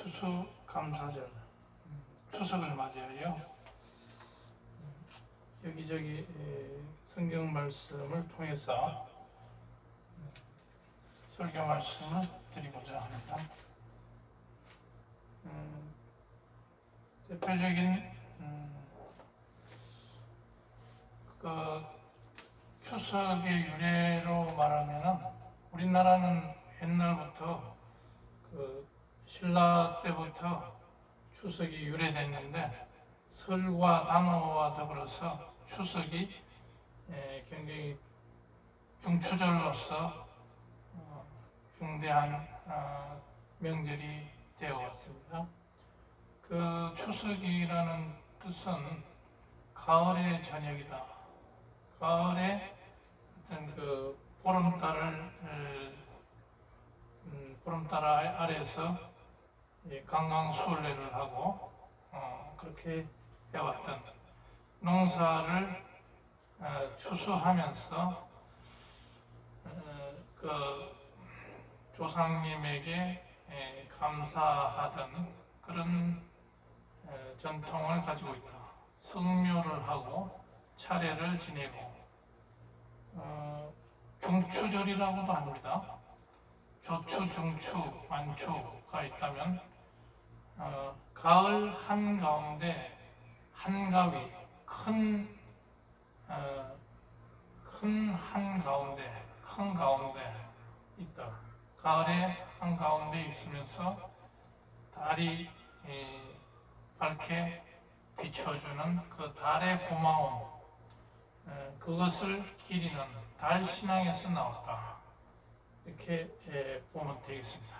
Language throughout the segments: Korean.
추수감사절, 추석을 맞이하여 여기저기 성경 말씀을 통해서 설교 말씀을 드리고자 합니다. 대표적인 그 추석의 유래로 말하면은 우리나라는 옛날부터 그 신라 때부터 추석이 유래됐는데 설과 단오와 더불어서 추석이 굉장히 중추절로서 중대한 명절이 되어 왔습니다. 그 추석이라는 뜻은 가을의 저녁이다. 가을에 어떤 그 보름달 아래서 강강수월래를 하고 그렇게 해왔던 농사를 추수하면서 그 조상님에게 감사하던 그런 전통을 가지고 있다. 성묘를 하고 차례를 지내고 중추절이라고도 합니다. 조추, 중추, 만추가 있다면 가을 한가운데 한가위, 큰 한가운데 있다. 가을에 한가운데 있으면서 달이 밝게 비춰주는 그 달의 고마움, 그것을 기리는 달 신앙에서 나왔다. 이렇게 보면 되겠습니다.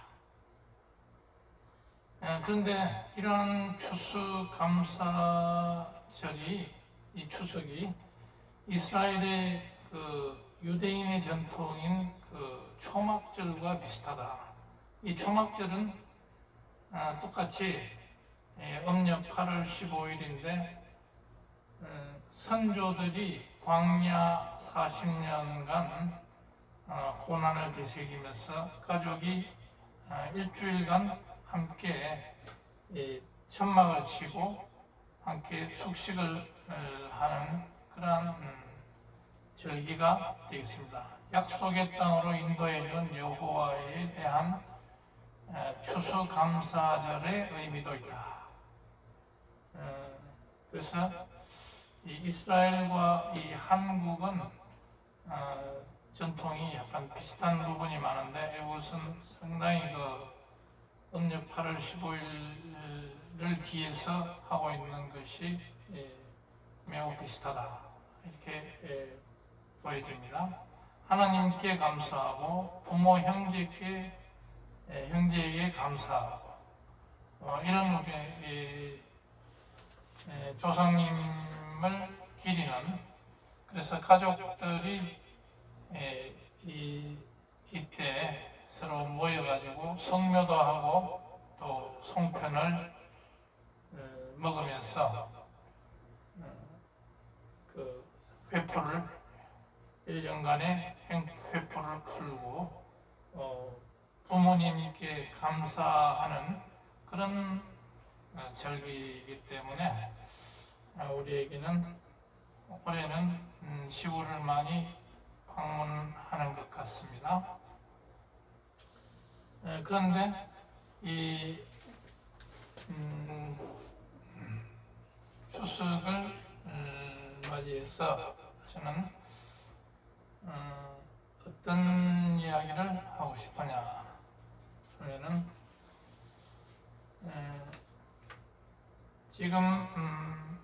그런데 이러한 추수감사절이, 이 추석이 이스라엘의 그 유대인의 전통인 그 초막절과 비슷하다. 이 초막절은 똑같이 음력 8월 15일인데 선조들이 광야 40년간 고난을 되새기면서 가족이 일주일간 함께 천막을 치고 함께 숙식을 하는 그러한 절기가 되겠습니다. 약속의 땅으로 인도해준 여호와에 대한 추수감사절의 의미도 있다. 그래서 이 이스라엘과 이 한국은 전통이 약간 비슷한 부분이 많은데 이것은 상당히 그 음력 8월 15일을 기해서 하고 있는 것이 매우 비슷하다. 이렇게 보여집니다. 하나님께 감사하고 부모 형제에게 감사하고 이런 우리 조상님을 기리는, 그래서 가족들이 이때 서로 모여가지고 성묘도 하고 또 송편을 먹으면서 그 회포를 1년간의 회포를 풀고 부모님께 감사하는 그런 절기이기 때문에 우리에게는 올해는 시골을 많이 방문하는 것 같습니다. 그런데 이 추석을 맞이해서 저는 어떤 이야기를 하고 싶으냐 하면은 지금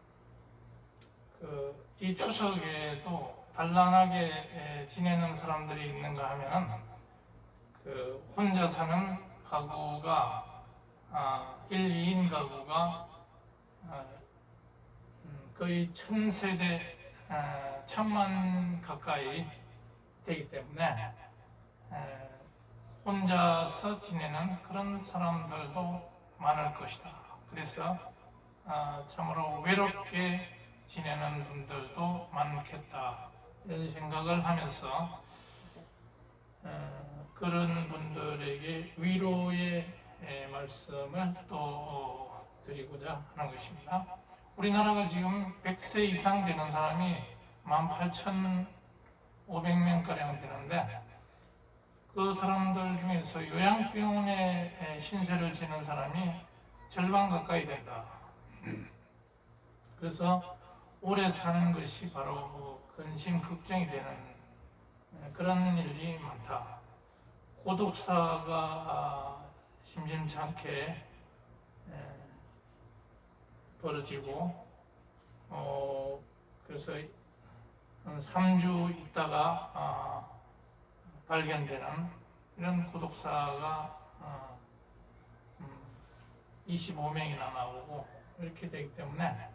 이 추석에도 단란하게 지내는 사람들이 있는가 하면은 그 혼자 사는 가구가 1, 2인 가구가 거의 1000세대, 1000만 가까이 되기 때문에 혼자서 지내는 그런 사람들도 많을 것이다. 그래서 참으로 외롭게 지내는 분들도 많겠다. 이런 생각을 하면서 그런 분들에게 위로의 말씀을 또 드리고자 하는 것입니다. 우리나라가 지금 100세 이상 되는 사람이 18,500명가량 되는데 그 사람들 중에서 요양병원에 신세를 지는 사람이 절반 가까이 된다. 그래서 오래 사는 것이 바로 근심 걱정이 되는 그런 일이 많다. 고독사가 심심찮게 벌어지고 그래서 3주 있다가 발견되는 이런 고독사가 25명이나 나오고 이렇게 되기 때문에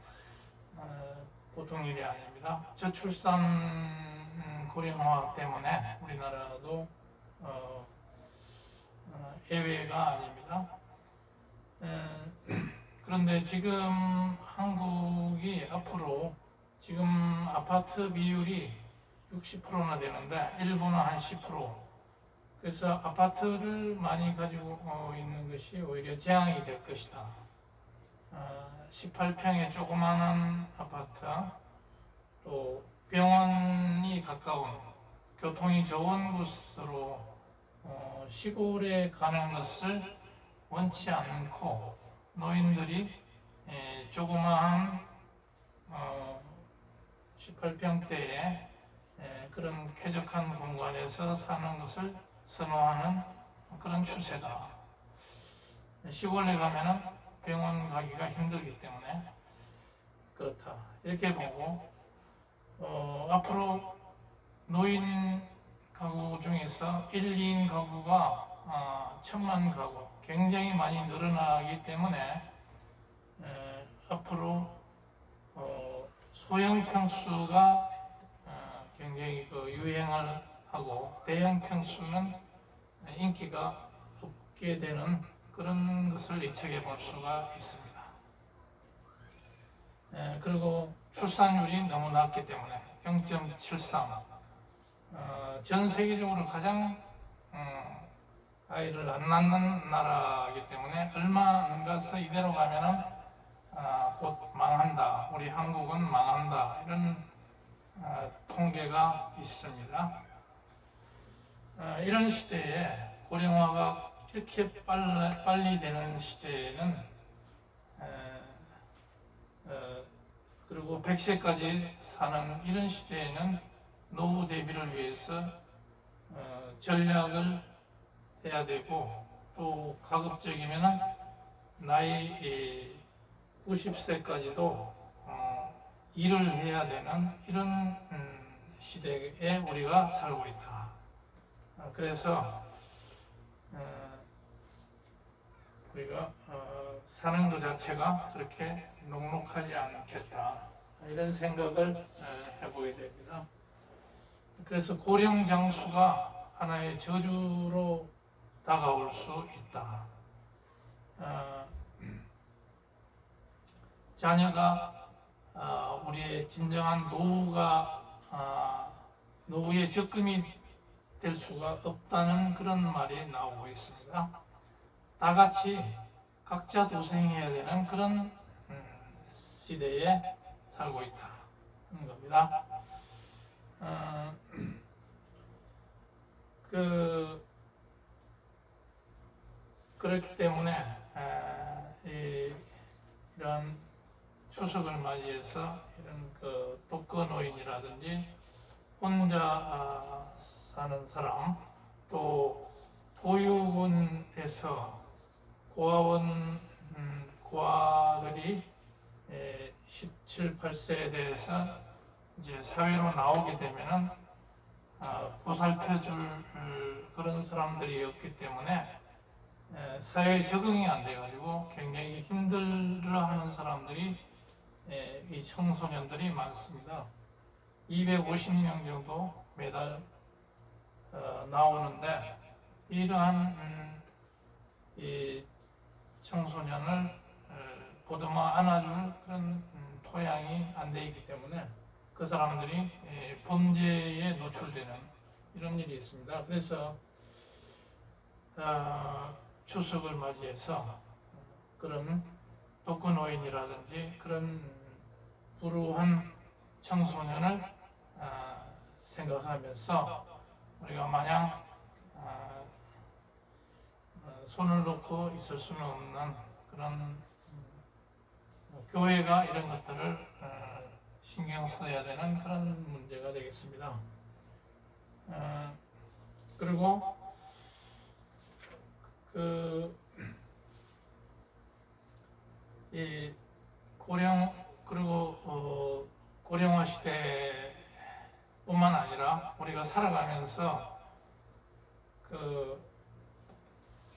보통 일이 아닙니다. 저출산 고령화 때문에 우리나라도 예외가 아닙니다. 그런데 지금 한국이 앞으로 지금 아파트 비율이 60%나 되는데 일본은 한 10%. 그래서 아파트를 많이 가지고 있는 것이 오히려 재앙이 될 것이다. 18평의 조그마한 아파트, 또 병원이 가까운 교통이 좋은 곳으로 시골에 가는 것을 원치 않고 노인들이 조그마한 18평대의 그런 쾌적한 공간에서 사는 것을 선호하는 그런 추세다. 시골에 가면은 병원 가기가 힘들기 때문에 그렇다. 이렇게 보고 앞으로 노인 가구 중에서 1, 2인 가구가 1,000만 가구 굉장히 많이 늘어나기 때문에 앞으로 소형 평수가 굉장히 유행을 하고 대형 평수는 인기가 없게 되는 그런 것을 예측해 볼 수가 있습니다. 그리고 출산율이 너무 낮기 때문에 0.73 전 세계적으로 가장 아이를 안 낳는 나라이기 때문에 얼마 안 가서 이대로 가면은 곧 망한다. 우리 한국은 망한다. 이런 통계가 있습니다. 이런 시대에 고령화가 이렇게 빨리 되는 시대에는 그리고 100세까지 사는 이런 시대에는 노후 대비를 위해서 전략을 해야 되고 또 가급적이면 나이 90세까지도 일을 해야 되는 이런 시대에 우리가 살고 있다. 그래서 우리가 사는 것 자체가 그렇게 녹록하지 않겠다. 이런 생각을 해보게 됩니다. 그래서 고령 장수가 하나의 저주로 다가올 수 있다. 자녀가 우리의 진정한 노후의 적금이 될 수가 없다는 그런 말이 나오고 있습니다. 다 같이 각자 도생해야 되는 그런 시대에 살고 있다는 겁니다. 그렇기 때문에 이런 추석을 맞이해서 이런 독거노인이라든지 혼자 사는 사람, 또 보육원에서 고아들이 17, 8세에 대해서 이제 사회로 나오게 되면은 보살펴줄 그런 사람들이 없기 때문에 사회에 적응이 안 돼가지고 굉장히 힘들어하는 사람들이 이 청소년들이 많습니다. 250명 정도 매달 나오는데 이러한 이 청소년을 보듬어 안아줄 그런 토양이 안 돼 있기 때문에 그 사람들이 범죄에 노출되는 이런 일이 있습니다. 그래서 추석을 맞이해서 그런 독거노인이라든지 그런 불우한 청소년을 생각하면서 우리가 마냥 손을 놓고 있을 수는 없는 그런 교회가 이런 것들을 신경 써야 되는 그런 문제가 되겠습니다. 그리고 이 고령화 시대뿐만 아니라 우리가 살아가면서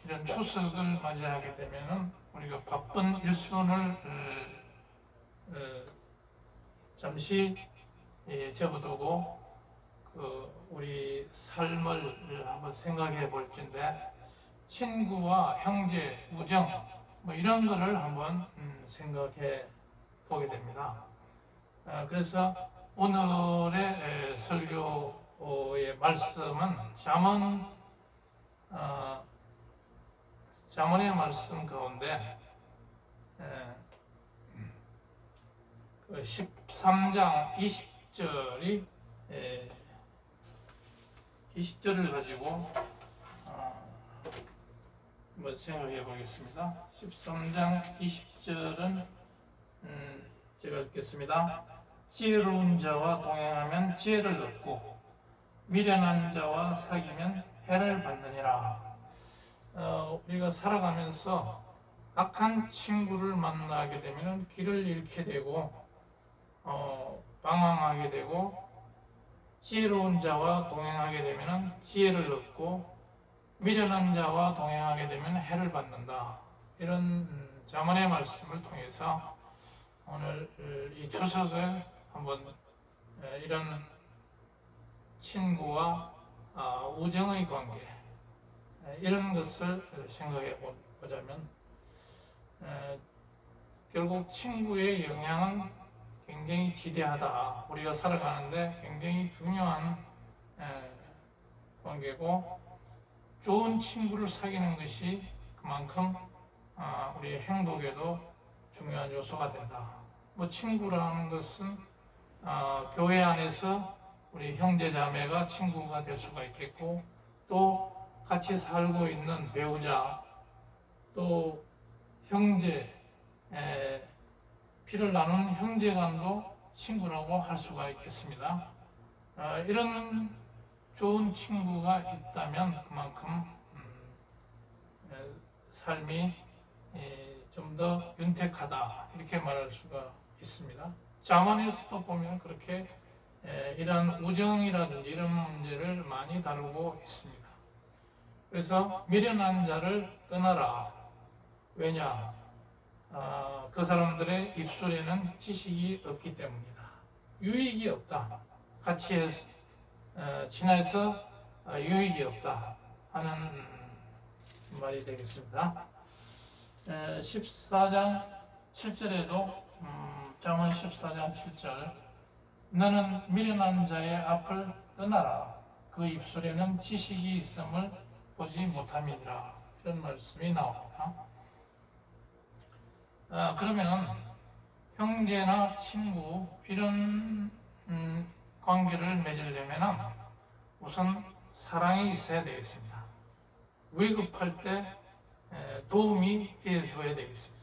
이런 추석을 맞이하게 되면은 우리가 바쁜 일순을 잠시 접어두고 우리 삶을 한번 생각해 볼 텐데, 친구와 형제, 우정 뭐 이런 거를 한번 생각해 보게 됩니다. 그래서 오늘의 설교의 말씀은 잠언의 말씀 가운데 13장 20절을 가지고 한번 생각해 보겠습니다. 13장 20절은 제가 읽겠습니다. 지혜로운 자와 동행하면 지혜를 얻고 미련한 자와 사귀면 해를 받느니라. 우리가 살아가면서 악한 친구를 만나게 되면 길을 잃게 되고 방황하게 되고, 지혜로운 자와 동행하게 되면 지혜를 얻고 미련한 자와 동행하게 되면 해를 받는다. 이런 잠언의 말씀을 통해서 오늘 이 추석을 한번 이런 친구와 우정의 관계, 이런 것을 생각해 보자면 결국 친구의 영향은 굉장히 지대하다. 우리가 살아가는데 굉장히 중요한 관계고, 좋은 친구를 사귀는 것이 그만큼 우리의 행복에도 중요한 요소가 된다. 뭐 친구라는 것은 교회 안에서 우리 형제 자매가 친구가 될 수가 있겠고, 또 같이 살고 있는 배우자, 또 형제, 피를 나누는 형제간도 친구라고 할 수가 있겠습니다. 이런 좋은 친구가 있다면 그만큼 삶이 좀 더 윤택하다, 이렇게 말할 수가 있습니다. 잠언에서도 보면 그렇게 이런 우정이라든지 이런 문제를 많이 다루고 있습니다. 그래서 미련한 자를 떠나라. 왜냐? 그 사람들의 입술에는 지식이 없기 때문이다. 유익이 없다. 같이 지내서 유익이 없다 하는 말이 되겠습니다. 14장 7절에도 잠언 14장 7절, 너는 미련한 자의 앞을 떠나라. 그 입술에는 지식이 있음을 보지 못함이니라. 이런 말씀이 나옵니다. 그러면 형제나 친구 이런 관계를 맺으려면 우선 사랑이 있어야 되겠습니다. 위급할 때 도움이 되어줘야 되겠습니다.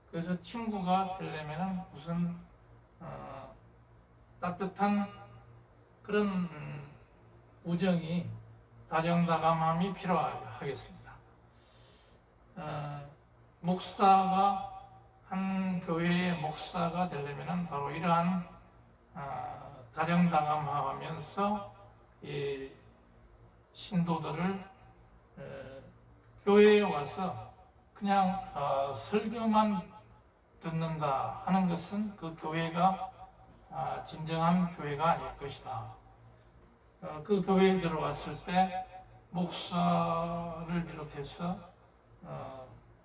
그래서 친구가 되려면 우선 따뜻한 그런 우정이, 다정다감함이 필요하겠습니다. 한 교회의 목사가 되려면 바로 이러한 다정다감하면서 이 신도들을 교회에 와서 그냥 설교만 듣는다 하는 것은 그 교회가 진정한 교회가 아닐 것이다. 그 교회에 들어왔을 때 목사를 비롯해서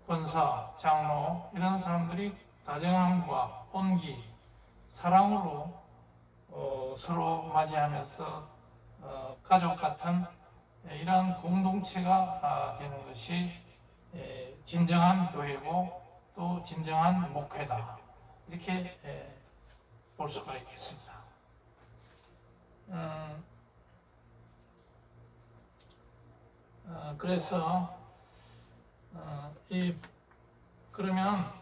권사, 장로 이런 사람들이 다정함과 온기, 사랑으로 서로 맞이하면서 가족 같은 이러한 공동체가 되는 것이 진정한 교회고 또 진정한 목회다, 이렇게 볼 수가 있겠습니다. 그래서 그러면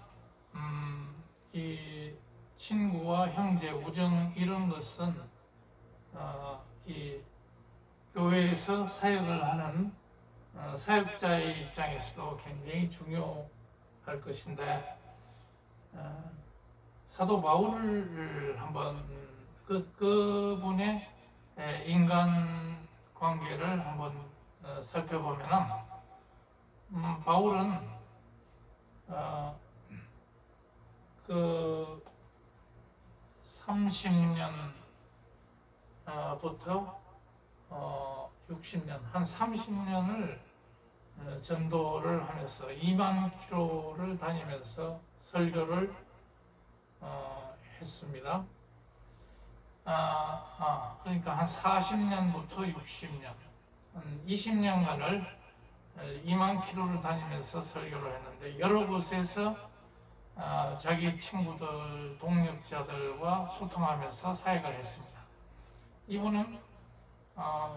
이 친구와 형제 우정 이런 것은 이 교회에서 사역을 하는 사역자의 입장에서도 굉장히 중요할 것인데, 사도 바울을 한번 그분의 인간 관계를 한번 살펴보면은, 바울은 그 30년부터 60년, 한 30년을 전도를 하면서 2만 킬로를 다니면서 설교를 했습니다. 그러니까 한 40년부터 60년, 한 20년간을 2만 킬로를 다니면서 설교를 했는데, 여러 곳에서 자기 친구들, 동력자들과 소통하면서 사역을 했습니다. 이분은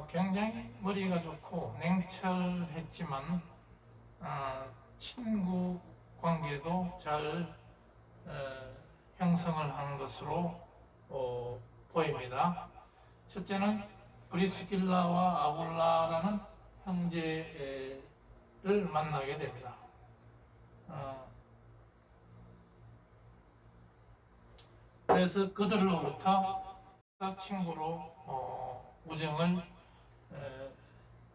굉장히 머리가 좋고 냉철했지만 친구 관계도 잘 형성을 하는 것으로 보입니다. 첫째는 브리스길라와 아굴라라는 형제를 만나게 됩니다. 그래서 그들로부터 친구로 우정을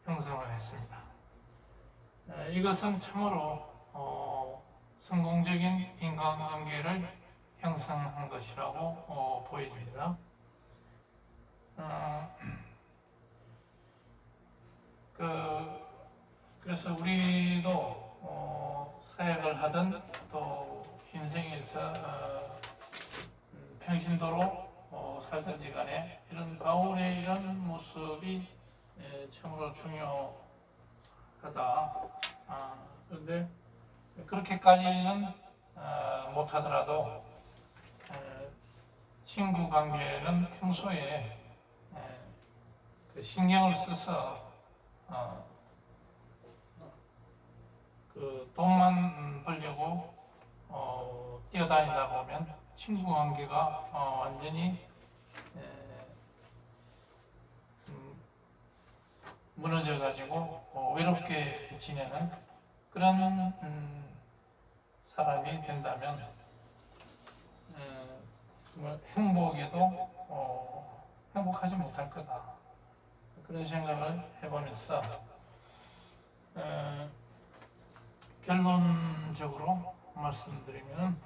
형성을 했습니다. 이것은 참으로 성공적인 인간관계를 형성한 것이라고 보여집니다. 그래서 우리도 사역을 하든 또 인생에서 평신도로 살든지 간에 이런 바울의 이런 모습이 참으로 중요하다. 그런데 그렇게까지는 못하더라도 친구 관계는 평소에 그 신경을 써서 그 돈만 벌려고 뛰어다니다 보면 친구 관계가 완전히 무너져가지고 외롭게 지내는 그런 사람이 된다면 정말 행복에도 행복하지 못할 거다, 그런 생각을 해보면서 결론적으로 말씀드리면,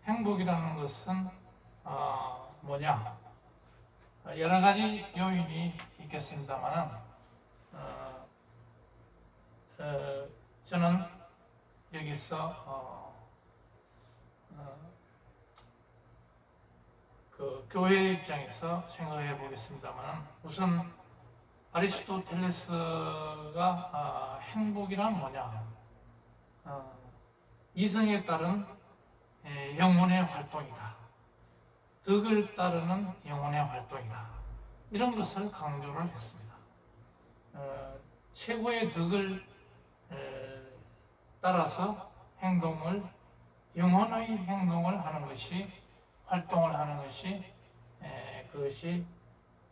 행복이라는 것은 뭐냐, 여러 가지 요인이 있겠습니다만 저는 여기서 그 교회 입장에서 생각해 보겠습니다만, 우선 아리스토텔레스가 행복이란 뭐냐, 이성에 따른 영혼의 활동이다, 덕을 따르는 영혼의 활동이다, 이런 것을 강조를 했습니다. 최고의 덕을 따라서 영혼의 행동을 하는 것이, 활동을 하는 것이 그것이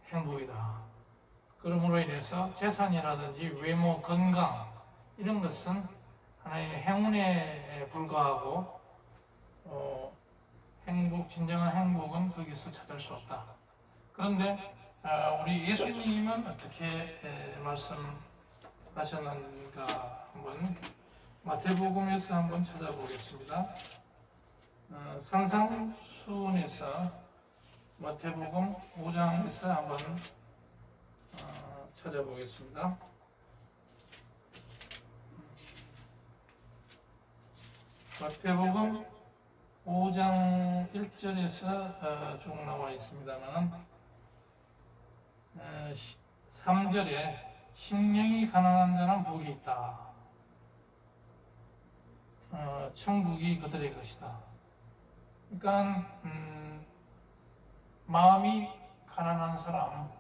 행복이다. 그러므로 인해서 재산이라든지 외모, 건강 이런 것은 하나의 행운에 불과하고 진정한 행복은 거기서 찾을 수 없다. 그런데 우리 예수님은 어떻게 말씀하셨는가 한번 마태복음에서 한번 찾아보겠습니다. 산상수훈에서 마태복음 5장에서 한번 찾아보겠습니다. 마태복음 5장 1절에서 쭉 나와 있습니다만 3절에 심령이 가난한 자는 복이 있다. 천국이 그들의 것이다. 그러니까 마음이 가난한 사람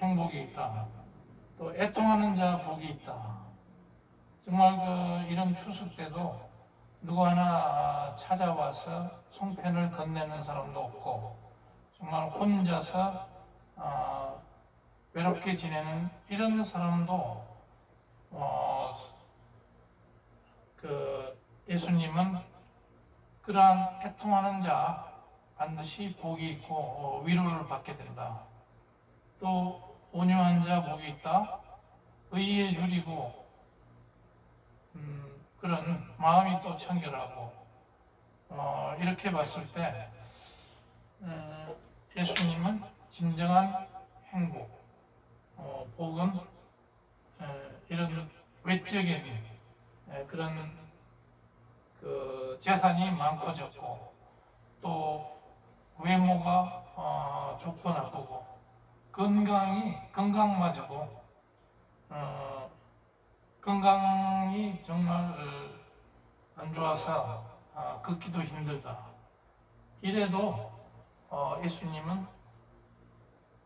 행복이 있다. 또 애통하는 자 복이 있다. 정말 이런 추석 때도 누구 하나 찾아와서 송편을 건네는 사람도 없고 정말 혼자서 외롭게 지내는 이런 사람도 예수님은 그러한 애통하는 자 반드시 복이 있고 위로를 받게 된다. 또 온유한 자 복이 있다. 의에 줄이고 그런 마음이 또 청결하고 이렇게 봤을 때 예수님은 진정한 행복, 복은 이런 외적인 그런 재산이 많고 적고 또 외모가 좋고 나쁘고 건강마저도 건강이 정말 안 좋아서 걷기도 힘들다. 이래도 예수님은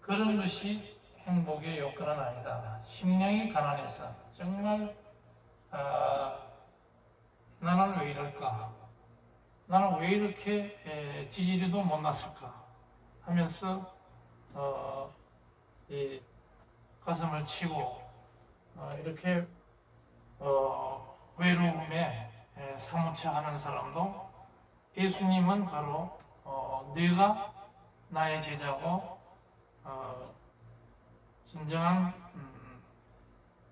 그런 것이 행복의 요건은 아니다. 심령이 가난해서 정말 나는 왜 이럴까? 나는 왜 이렇게 지지리도 못났을까? 하면서 이 가슴을 치고 이렇게 외로움에 사무쳐 하는 사람도 예수님은 바로 네가 나의 제자고 진정한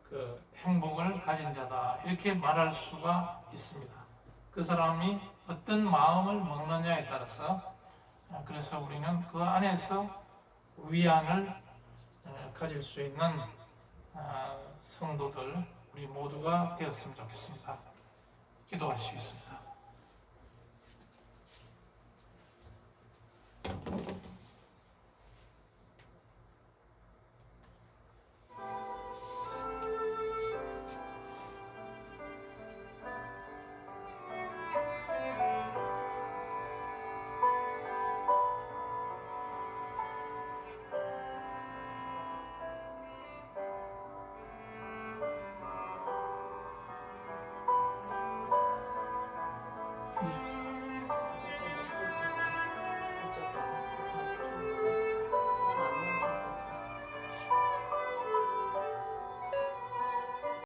그 행복을 가진 자다 이렇게 말할 수가 있습니다. 그 사람이 어떤 마음을 먹느냐에 따라서 그래서 우리는 그 안에서 위안을 가질 수 있는 성도들 우리 모두가 되었으면 좋겠습니다. 기도하시겠습니다.